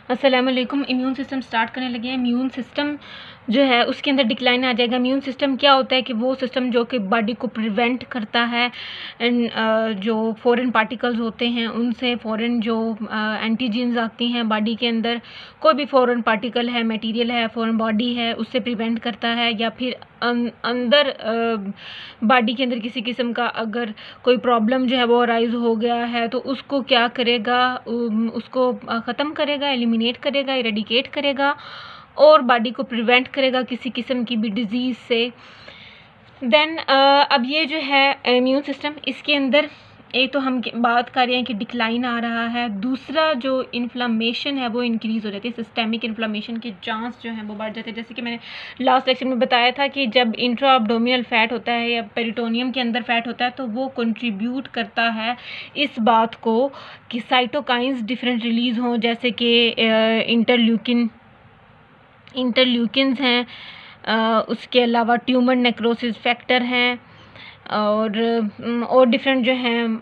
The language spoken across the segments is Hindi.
अस्सलाम वालेकुम। इम्यून सिस्टम स्टार्ट करने लगे हैं। इम्यून सिस्टम जो है उसके अंदर डिक्लाइन आ जाएगा। इम्यून सिस्टम क्या होता है कि वो सिस्टम जो कि बॉडी को प्रिवेंट करता है जो फॉरेन पार्टिकल्स होते हैं उनसे, फॉरेन जो एंटीजेंस आती हैं बॉडी के अंदर, कोई भी फॉरेन पार्टिकल है, मटेरियल है, फॉरेन बॉडी है, उससे प्रिवेंट करता है। या फिर अंदर बॉडी के अंदर किसी किस्म का अगर कोई प्रॉब्लम जो है वो अराइज हो गया है तो उसको क्या करेगा, उसको ख़त्म करेगा, एलिमिनेट करेगा, इरेडिकेट करेगा और बॉडी को प्रिवेंट करेगा किसी किस्म की भी डिजीज़ से। देन अब ये जो है इम्यून सिस्टम, इसके अंदर एक तो हम बात कर रहे हैं कि डिक्लाइन आ रहा है, दूसरा जो इन्फ्लामेशन है वो इंक्रीज़ हो जाती है। सिस्टेमिक इन्फ्लामेशन के चांस जो हैं वो बढ़ जाते हैं। जैसे कि मैंने लास्ट लेक्चर में बताया था कि जब इंट्रा एब्डोमिनल फैट होता है या पेरिटोनियम के अंदर फैट होता है तो वो कंट्रीब्यूट करता है इस बात को कि साइटोकाइंस डिफरेंट रिलीज़ हों, जैसे कि इंटरल्यूकिन्स हैं, उसके अलावा ट्यूमर नेक्रोसिस फैक्टर हैं और डिफरेंट जो हैं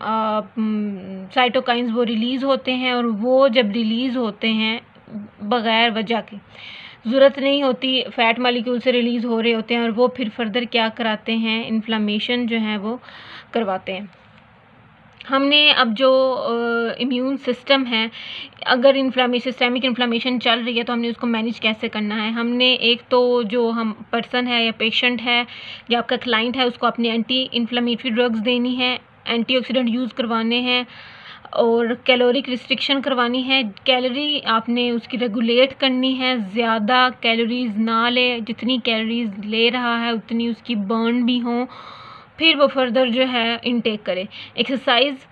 साइटोकाइंस वो रिलीज़ होते हैं। और वो जब रिलीज़ होते हैं बग़ैर वजह के, ज़रूरत नहीं होती, फ़ैट मालिक्यूल से रिलीज़ हो रहे होते हैं और वो फिर फर्दर क्या कराते हैं, इन्फ्लामेशन जो है वो करवाते हैं। हमने अब जो इम्यून सिस्टम है, अगर सिस्टेमिक इन्फ्लामेशन चल रही है तो हमने उसको मैनेज कैसे करना है। हमने एक तो जो हम पर्सन है या पेशेंट है या आपका क्लाइंट है उसको अपनी एंटी इन्फ्लामेटरी ड्रग्स देनी है, एंटीऑक्सीडेंट यूज़ करवाने हैं और कैलोरिक रिस्ट्रिक्शन करवानी है। कैलोरी आपने उसकी रेगुलेट करनी है, ज़्यादा कैलोरीज़ ना ले, जितनी कैलोरीज़ ले रहा है उतनी उसकी बर्न भी हों, फिर वो फर्दर जो है इनटेक करे। एक्सरसाइज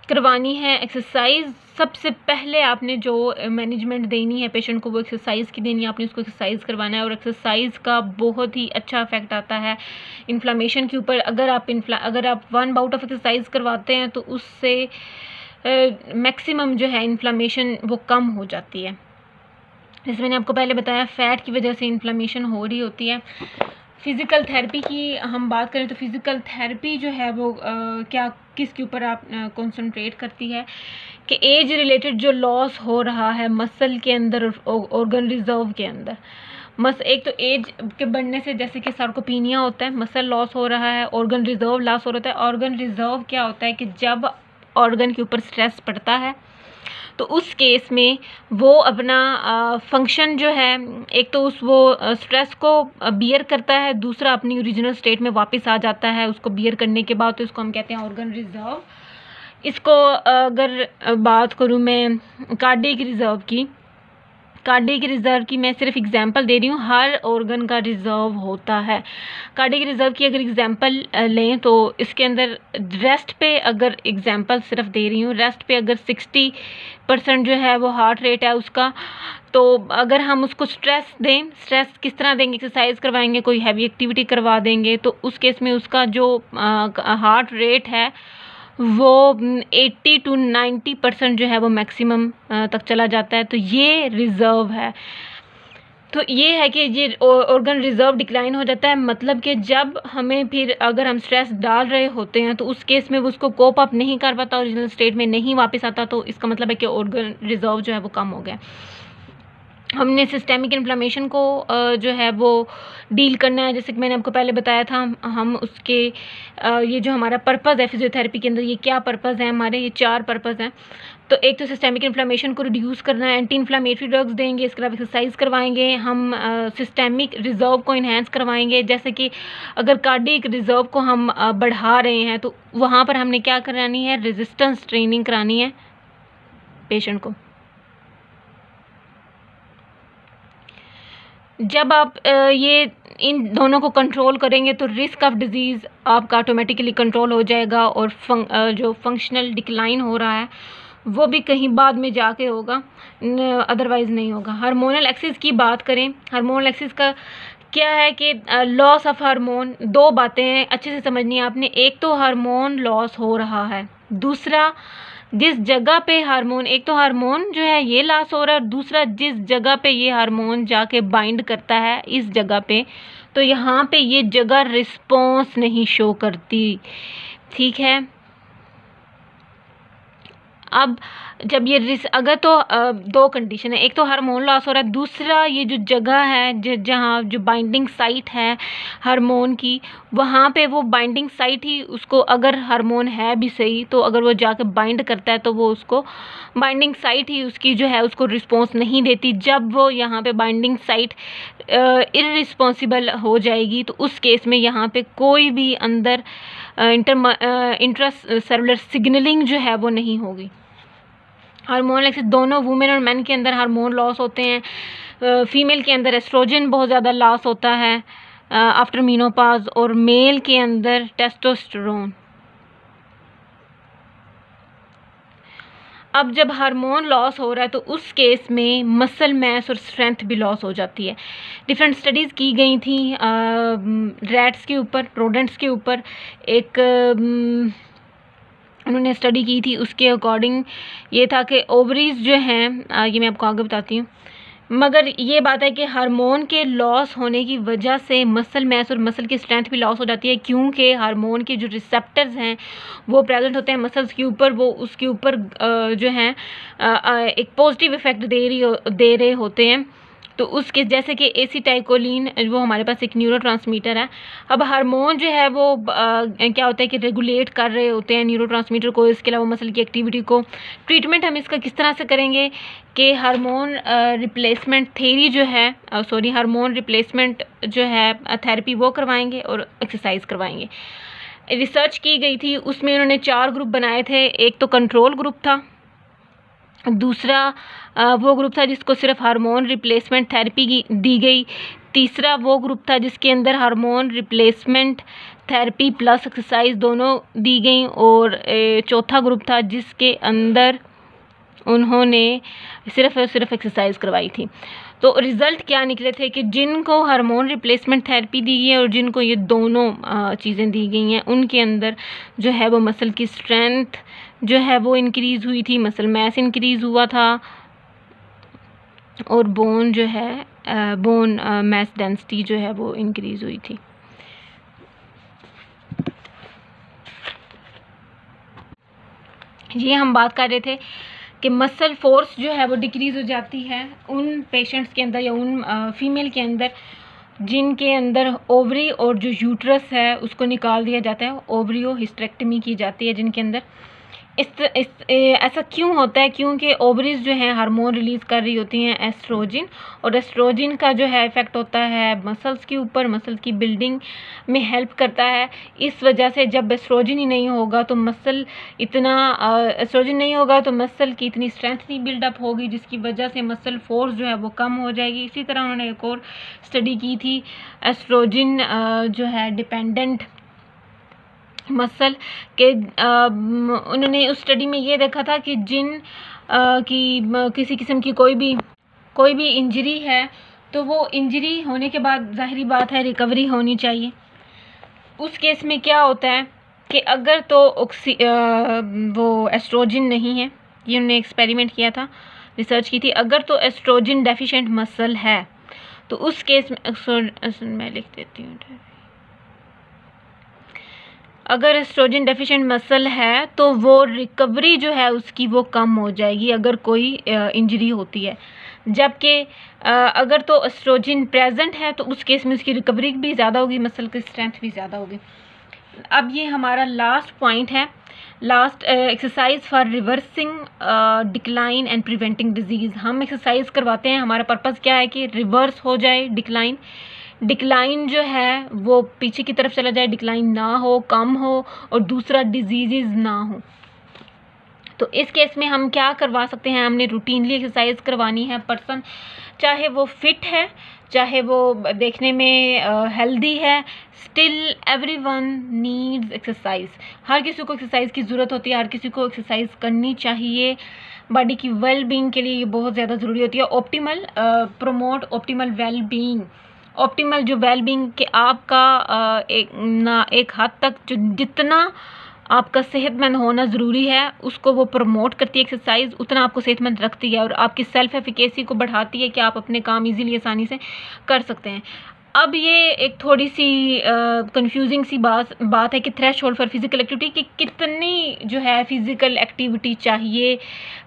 करवानी है। एक्सरसाइज सबसे पहले आपने जो मैनेजमेंट देनी है पेशेंट को वो एक्सरसाइज की देनी है, आपने उसको एक्सरसाइज करवाना है और एक्सरसाइज का बहुत ही अच्छा इफेक्ट आता है इन्फ्लामेशन के ऊपर। अगर आप 1 बाउट ऑफ एक्सरसाइज करवाते हैं तो उससे मैक्सिमम जो है इन्फ्लामेशन वो कम हो जाती है। जैसे मैंने आपको पहले बताया, फ़ैट की वजह से इन्फ्लामेशन हो रही होती है। फ़िज़िकल थेरेपी की हम बात करें तो फ़िज़िकल थेरेपी जो है वो किसके ऊपर आप कंसंट्रेट करती है कि एज रिलेटेड जो लॉस हो रहा है मसल के अंदर, ऑर्गन रिजर्व के अंदर। एक तो एज के बढ़ने से, जैसे कि सार्कोपीनिया होता है, मसल लॉस हो रहा है, ऑर्गन रिजर्व लॉस हो रहा है। ऑर्गन रिजर्व क्या होता है कि जब ऑर्गन के ऊपर स्ट्रेस पड़ता है तो उस केस में वो अपना फंक्शन जो है, एक तो वो स्ट्रेस को बियर करता है, दूसरा अपनी ओरिजिनल स्टेट में वापस आ जाता है उसको बियर करने के बाद। तो इसको हम कहते हैं ऑर्गन रिजर्व। इसको अगर बात करूँ मैं कार्डियक रिजर्व की, कार्डियक रिजर्व की मैं सिर्फ एग्जांपल दे रही हूँ, हर ऑर्गन का रिजर्व होता है। कार्डियक रिजर्व की अगर एग्जांपल लें तो इसके अंदर रेस्ट पे, अगर एग्जांपल सिर्फ दे रही हूँ, रेस्ट पे अगर 60% जो है वो हार्ट रेट है उसका, तो अगर हम उसको स्ट्रेस दें, स्ट्रेस किस तरह देंगे, एक्सरसाइज करवाएंगे, कोई हैवी एक्टिविटी करवा देंगे, तो उस केस में उसका जो हार्ट रेट है वो 80 to 90% जो है वो मैक्सिमम तक चला जाता है। तो ये रिज़र्व है। तो ये है कि ये ऑर्गन रिज़र्व डिक्लाइन हो जाता है, मतलब कि जब हमें फिर अगर हम स्ट्रेस डाल रहे होते हैं तो उस केस में वो उसको कोप अप नहीं कर पाता, ओरिजिनल स्टेट में नहीं वापस आता, तो इसका मतलब है कि ऑर्गन रिज़र्व जो है वो कम हो गया। हमने सिस्टेमिक इन्फ्लामेशन को जो है वो डील करना है। जैसे कि मैंने आपको पहले बताया था, हम उसके ये जो हमारा पर्पज़ है फिजियोथेरेपी के अंदर, ये क्या पर्पज़ है हमारे, ये 4 पर्पज़ हैं। तो एक तो सिस्टेमिक इन्फ्लामेशन को रिड्यूस करना है, एंटी इन्फ्लामेटरी ड्रग्स देंगे, इसके अलावा एक्सरसाइज करवाएंगे, हम सिस्टेमिक रिजर्व को इन्हेंस करवाएंगे। जैसे कि अगर कार्डियक रिजर्व को हम बढ़ा रहे हैं तो वहाँ पर हमने क्या करानी है, रेजिस्टेंस ट्रेनिंग करानी है पेशेंट को। जब आप ये इन दोनों को कंट्रोल करेंगे तो रिस्क ऑफ डिज़ीज़ आपका ऑटोमेटिकली कंट्रोल हो जाएगा और जो फंक्शनल डिक्लाइन हो रहा है वो भी कहीं बाद में जाके होगा, अदरवाइज़ नहीं होगा। हार्मोनल एक्सिस की बात करें, हार्मोनल एक्सिस का क्या है कि लॉस ऑफ हार्मोन, 2 बातें अच्छे से समझनी है आपने। एक तो हार्मोन लॉस हो रहा है, दूसरा जिस जगह पे हार्मोन, एक तो हार्मोन जो है ये लॉस हो रहा है, दूसरा जिस जगह पे ये हार्मोन जाके बाइंड करता है इस जगह पे, तो यहाँ पे ये जगह रिस्पॉन्स नहीं शो करती। ठीक है, अब जब ये अगर तो दो कंडीशन है, एक तो हार्मोन लॉस हो रहा है, दूसरा ये जो जगह है जहाँ जो बाइंडिंग साइट है हार्मोन की, वहाँ पे वो बाइंडिंग साइट ही उसको, अगर हार्मोन है भी सही तो अगर वो जाके बाइंड करता है तो वो उसको बाइंडिंग साइट ही उसकी जो है उसको रिस्पॉन्स नहीं देती। जब वो यहाँ पे बाइंडिंग साइट इररिस्पॉन्सिबल हो जाएगी तो उस केस में यहाँ पे कोई भी अंदर इंट्रा सेलुलर सिग्नलिंग जो है वो नहीं होगी। हार्मोन एक्सेस दोनों वुमेन और मेन के अंदर हार्मोन लॉस होते हैं। फीमेल के अंदर एस्ट्रोजन बहुत ज़्यादा लॉस होता है आफ्टर मीनोपॉज, और मेल के अंदर टेस्टोस्टेरोन। अब जब हार्मोन लॉस हो रहा है तो उस केस में मसल मैस और स्ट्रेंथ भी लॉस हो जाती है। डिफरेंट स्टडीज़ की गई थी रैट्स के ऊपर, रोडेंट्स के ऊपर। एक उन्होंने स्टडी की थी, उसके अकॉर्डिंग ये था कि ओवरीज जो हैं, ये मैं आपको आगे बताती हूँ, मगर ये बात है कि हार्मोन के लॉस होने की वजह से मसल मैस और मसल की स्ट्रेंथ भी लॉस हो जाती है, क्योंकि हार्मोन के जो रिसेप्टर्स हैं वो प्रेजेंट होते हैं मसल्स के ऊपर, वो उसके ऊपर जो हैं एक पॉजिटिव इफेक्ट दे रहे होते हैं। तो उसके जैसे कि एसिटाइकोलिन वो हमारे पास एक न्यूरोट्रांसमीटर है। अब हार्मोन जो है वो क्या होता है कि रेगुलेट कर रहे होते हैं न्यूरोट्रांसमीटर को, इसके अलावा मसल की एक्टिविटी को। ट्रीटमेंट हम इसका किस तरह से करेंगे कि हार्मोन रिप्लेसमेंट थेरी जो है, हार्मोन रिप्लेसमेंट जो है थेरेपी वो करवाएंगे और एक्सरसाइज करवाएंगे। रिसर्च की गई थी, उसमें उन्होंने 4 ग्रुप बनाए थे। एक तो कंट्रोल ग्रुप था, दूसरा वो ग्रुप था जिसको सिर्फ हार्मोन रिप्लेसमेंट थेरेपी दी गई, तीसरा वो ग्रुप था जिसके अंदर hormone replacement therapy plus exercise दोनों दी गई, और चौथा ग्रुप था जिसके अंदर उन्होंने सिर्फ एक्सरसाइज करवाई थी। तो रिज़ल्ट क्या निकले थे कि जिनको हार्मोन रिप्लेसमेंट थेरेपी दी गई है और जिनको ये दोनों चीज़ें दी गई हैं, उनके अंदर जो है वो मसल की स्ट्रेंथ जो है वो इंक्रीज़ हुई थी, मसल मैस इंक्रीज़ हुआ था, और बोन जो है बोन मैस डेंसिटी जो है वो इंक्रीज़ हुई थी। ये हम बात कर रहे थे कि मसल फोर्स जो है वो डिक्रीज़ हो जाती है उन पेशेंट्स के अंदर या उन फीमेल के अंदर जिनके अंदर ओवरी और जो यूट्रस है उसको निकाल दिया जाता है, ओवरियो हिस्टेरेक्टमी की जाती है जिनके अंदर। ऐसा क्यों होता है? क्योंकि ओवरीज जो हैं हार्मोन रिलीज़ कर रही होती हैं एस्ट्रोजन, और एस्ट्रोजन का जो है इफ़ेक्ट होता है मसल्स के ऊपर, मसल्स की बिल्डिंग में हेल्प करता है। इस वजह से जब एस्ट्रोजन ही नहीं होगा तो मसल एस्ट्रोजन नहीं होगा तो मसल की इतनी स्ट्रेंथ नहीं बिल्डअप होगी, जिसकी वजह से मसल फोर्स जो है वो कम हो जाएगी। इसी तरह उन्होंने एक और स्टडी की थी एस्ट्रोजन जो है डिपेंडेंट मसल के, उन्होंने उस स्टडी में ये देखा था कि जिन की किसी किस्म की कोई भी इंजरी है तो वो इंजरी होने के बाद ज़ाहिरी बात है रिकवरी होनी चाहिए। उस केस में क्या होता है कि अगर तो वो एस्ट्रोजन नहीं है, ये उन्होंने एक्सपेरिमेंट किया था, रिसर्च की थी, अगर तो एस्ट्रोजन डेफिशिएंट मसल है तो उस केस में मैं लिख देती हूँ, अगर एस्ट्रोजन डेफिशिएंट मसल है तो वो रिकवरी जो है उसकी वो कम हो जाएगी अगर कोई इंजरी होती है। जबकि अगर तो एस्ट्रोजन प्रेजेंट है तो उस केस में उसकी रिकवरी भी ज़्यादा होगी, मसल की स्ट्रेंथ भी ज़्यादा होगी। अब ये हमारा लास्ट पॉइंट है, last exercise for reversing decline and preventing disease. हम एक्सरसाइज करवाते हैं, हमारा पर्पज़ क्या है कि रिवर्स हो जाए डिक्लाइन जो है वो पीछे की तरफ चला जाए, डिक्लाइन ना हो, कम हो, और दूसरा डिजीज़ ना हो। तो इस केस में हम क्या करवा सकते हैं? हमने रूटीनली एक्सरसाइज करवानी है पर्सन, चाहे वो फिट है चाहे वो देखने में हेल्दी है, स्टिल एवरीवन नीड्स एक्सरसाइज। हर किसी को एक्सरसाइज की ज़रूरत होती है, हर किसी को एक्सरसाइज करनी चाहिए। बॉडी की वेल बीइंग के लिए ये बहुत ज़्यादा ज़रूरी होती है। Optimal promote optimal well being, optimal जो वेल बीइंग के आपका एक हद तक जो जितना आपका सेहतमंद होना ज़रूरी है उसको वो प्रमोट करती है एक्सरसाइज, उतना आपको सेहतमंद रखती है और आपकी सेल्फ एफिकेसी को बढ़ाती है कि आप अपने काम इजीली आसानी से कर सकते हैं। अब ये एक थोड़ी सी कंफ्यूजिंग सी बात है कि थ्रेशोल्ड फॉर फिज़िकल एक्टिविटी कि कितनी जो है फ़िज़िकल एक्टिविटी चाहिए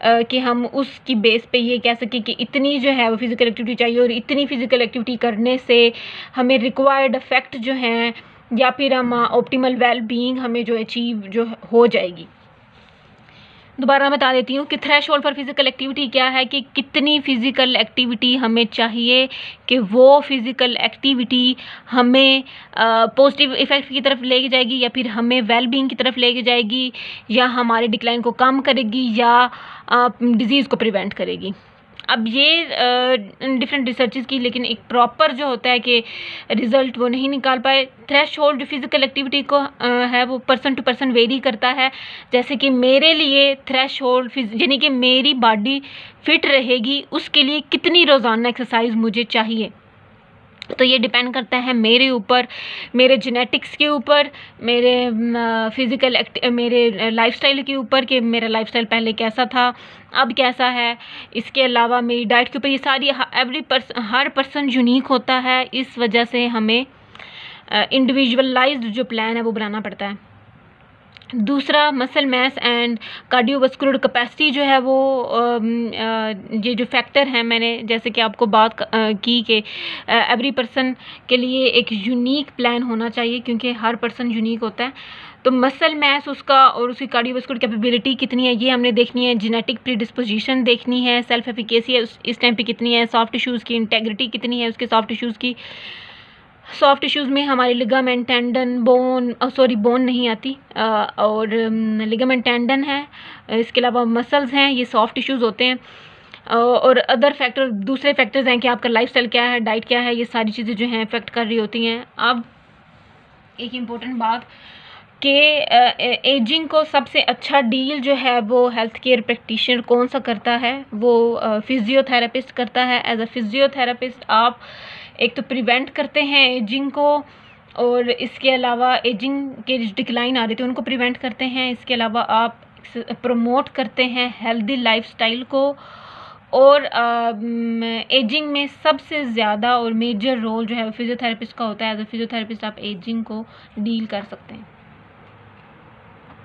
कि हम उसकी बेस पे ये कह सकें कि इतनी जो है वो फ़िज़िकल एक्टिविटी चाहिए और इतनी फ़िज़िकल एक्टिविटी करने से हमें रिक्वायर्ड इफ़ेक्ट जो हैं या फिर हम ऑप्टिमल वेल बीइंग हमें जो अचीव जो हो जाएगी। दोबारा बता देती हूँ कि थ्रेशोल्ड फॉर फिज़िकल एक्टिविटी क्या है कि कितनी फ़िज़िकल एक्टिविटी हमें चाहिए कि वो फ़िज़िकल एक्टिविटी हमें पॉजिटिव इफ़ेक्ट की तरफ लेके जाएगी या फिर हमें वेल बीइंग की तरफ लेके जाएगी या हमारे डिक्लाइन को कम करेगी या डिज़ीज़ को प्रिवेंट करेगी। अब ये डिफरेंट रिसर्चेस की, लेकिन एक प्रॉपर जो होता है कि रिज़ल्ट वो नहीं निकाल पाए। थ्रेशोल्ड फिज़िकल एक्टिविटी को है वो पर्सन टू पर्सन वेरी करता है। जैसे कि मेरे लिए थ्रेशोल्ड यानी कि मेरी बॉडी फिट रहेगी उसके लिए कितनी रोज़ाना एक्सरसाइज मुझे चाहिए, तो ये डिपेंड करता है मेरे ऊपर, मेरे जेनेटिक्स के ऊपर, मेरे मेरे लाइफस्टाइल के ऊपर कि मेरा लाइफस्टाइल पहले कैसा था, अब कैसा है। इसके अलावा मेरी डाइट के ऊपर, ये सारी हर पर्सन यूनिक होता है। इस वजह से हमें इंडिविजुअलाइज्ड जो प्लान है वो बनाना पड़ता है। दूसरा, muscle mass and cardiovascular capacity जो है वो ये जो फैक्टर हैं, मैंने जैसे कि आपको बात की कि एवरी पर्सन के लिए एक यूनिक प्लान होना चाहिए क्योंकि हर पर्सन यूनिक होता है। तो मसल मास उसका और उसकी कार्डियोवास्कुलर कैपेबिलिटी कितनी है ये हमने देखनी है, जेनेटिक प्रीडिस्पोजिशन देखनी है, सेल्फ एफिकेसी है इस टाइम पे कितनी है, सॉफ्ट टिश्यूज़ की इंटेग्रिटी कितनी है उसके, सॉफ्ट टिश्यूज़ की। सॉफ्ट टिश्यूज़ में हमारे लिगामेंट, टेंडन, बोन नहीं आती और लिगामेंट, टेंडन है। इसके अलावा मसल्स हैं, ये सॉफ्ट टिश्यूज़ होते हैं। और अदर फैक्टर, दूसरे फैक्टर्स हैं कि आपका लाइफस्टाइल क्या है, डाइट क्या है, ये सारी चीज़ें जो हैं इफेक्ट कर रही होती हैं। अब एक इम्पोर्टेंट बात कि एजिंग को सबसे अच्छा डील जो है वो हेल्थ केयर प्रैक्टिशनर कौन सा करता है, वो फिजियोथेरेपिस्ट करता है। एज अ फिजियोथेरेपिस्ट आप एक तो प्रिवेंट करते हैं एजिंग को, और इसके अलावा एजिंग के डिक्लाइन आ रहे थे उनको प्रिवेंट करते हैं। इसके अलावा आप प्रमोट करते हैं हेल्दी लाइफस्टाइल को, और एजिंग में सबसे ज़्यादा और मेजर रोल जो है फिजियोथेरेपिस्ट का होता है। एज अ फिजियोथेरेपिस्ट आप एजिंग को डील कर सकते हैं।